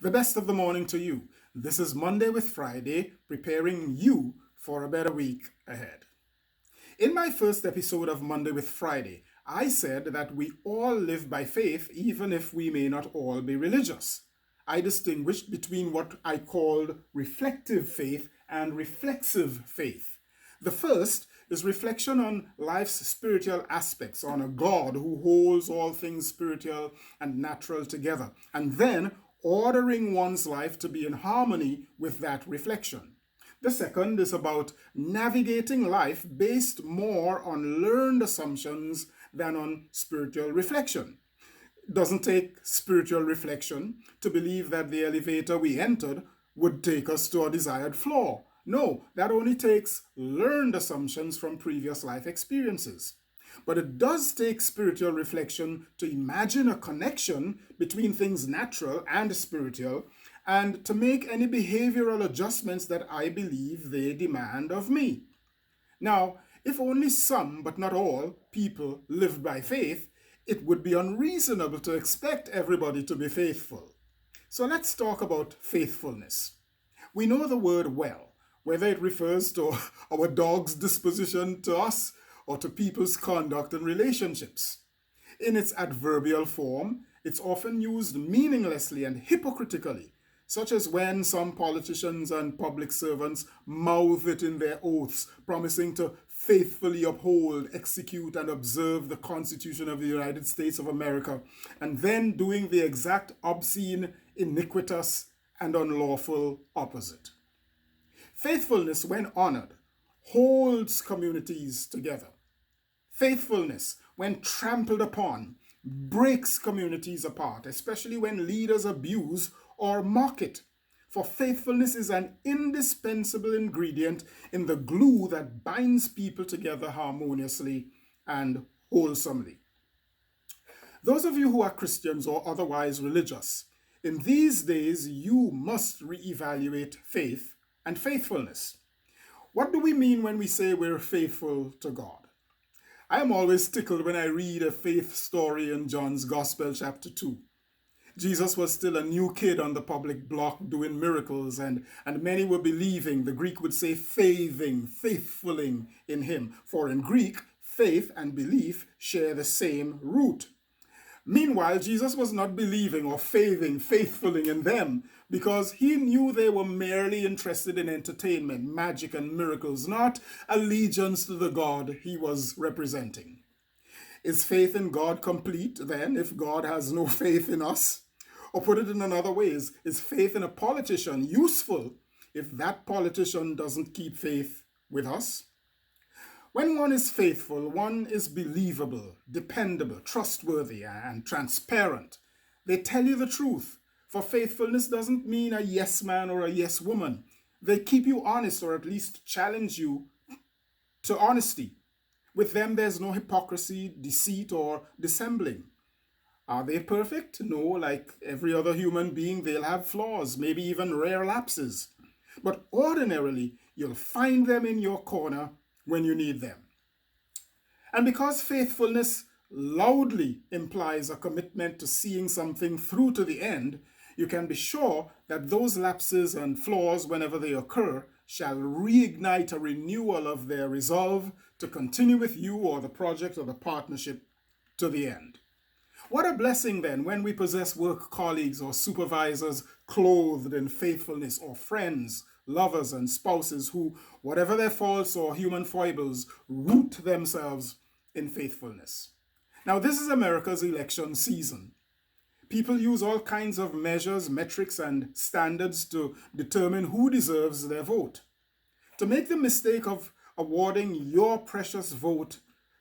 The best of the morning to you. This is Monday with Friday, preparing you for a better week ahead. In my first episode of Monday with Friday, I said that we all live by faith even if we may not all be religious. I distinguished between what I called reflective faith and reflexive faith. The first is reflection on life's spiritual aspects, on a God who holds all things spiritual and natural together, and then ordering one's life to be in harmony with that reflection. The second is about navigating life based more on learned assumptions than on spiritual reflection. It doesn't take spiritual reflection to believe that the elevator we entered would take us to our desired floor. No, that only takes learned assumptions from previous life experiences. But it does take spiritual reflection to imagine a connection between things natural and spiritual and to make any behavioral adjustments that I believe they demand of me. Now, if only some, but not all, people lived by faith, it would be unreasonable to expect everybody to be faithful. So let's talk about faithfulness. We know the word well, whether it refers to our dog's disposition to us or to people's conduct and relationships. In its adverbial form, it's often used meaninglessly and hypocritically, such as when some politicians and public servants mouth it in their oaths, promising to faithfully uphold, execute, and observe the Constitution of the United States of America, and then doing the exact obscene, iniquitous, and unlawful opposite. Faithfulness, when honored, holds communities together. Faithfulness, when trampled upon, breaks communities apart, especially when leaders abuse or mock it. For faithfulness is an indispensable ingredient in the glue that binds people together harmoniously and wholesomely. Those of you who are Christians or otherwise religious, in these days you must reevaluate faith and faithfulness. What do we mean when we say we're faithful to God? I am always tickled when I read a faith story in John's Gospel, chapter 2. Jesus was still a new kid on the public block doing miracles, and many were believing. The Greek would say faithing, faithfulling in him. For in Greek, faith and belief share the same root. Meanwhile, Jesus was not believing or faithing, faithfulling in them because he knew they were merely interested in entertainment, magic, and miracles, not allegiance to the God he was representing. Is faith in God complete then if God has no faith in us? Or put it in another way, is faith in a politician useful if that politician doesn't keep faith with us? When one is faithful, one is believable, dependable, trustworthy, and transparent. They tell you the truth, for faithfulness doesn't mean a yes man or a yes woman. They keep you honest or at least challenge you to honesty. With them, there's no hypocrisy, deceit, or dissembling. Are they perfect? No, like every other human being, they'll have flaws, maybe even rare lapses. But ordinarily, you'll find them in your corner when you need them. And because faithfulness loudly implies a commitment to seeing something through to the end, you can be sure that those lapses and flaws, whenever they occur, shall reignite a renewal of their resolve to continue with you or the project or the partnership to the end. What a blessing then when we possess work colleagues or supervisors clothed in faithfulness, or friends, lovers, and spouses who, whatever their faults or human foibles, root themselves in faithfulness. Now, this is America's election season. People use all kinds of measures, metrics, and standards to determine who deserves their vote. To make the mistake of awarding your precious vote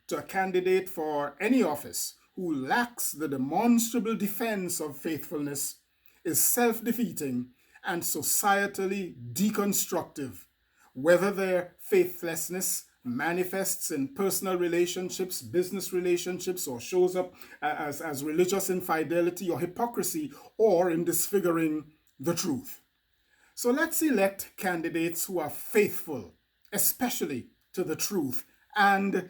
to a candidate for any office who lacks the demonstrable defense of faithfulness is self-defeating and societally deconstructive, whether their faithlessness manifests in personal relationships, business relationships, or shows up as religious infidelity or hypocrisy, or in disfiguring the truth. So let's elect candidates who are faithful, especially to the truth, and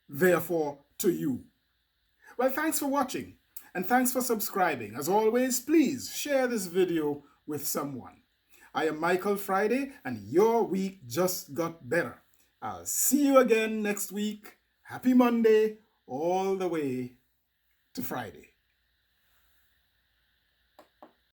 therefore to you. Well, thanks for watching. And thanks for subscribing. As always, please share this video with someone. I am Michael Friday, and your week just got better. I'll see you again next week. Happy Monday, all the way to Friday.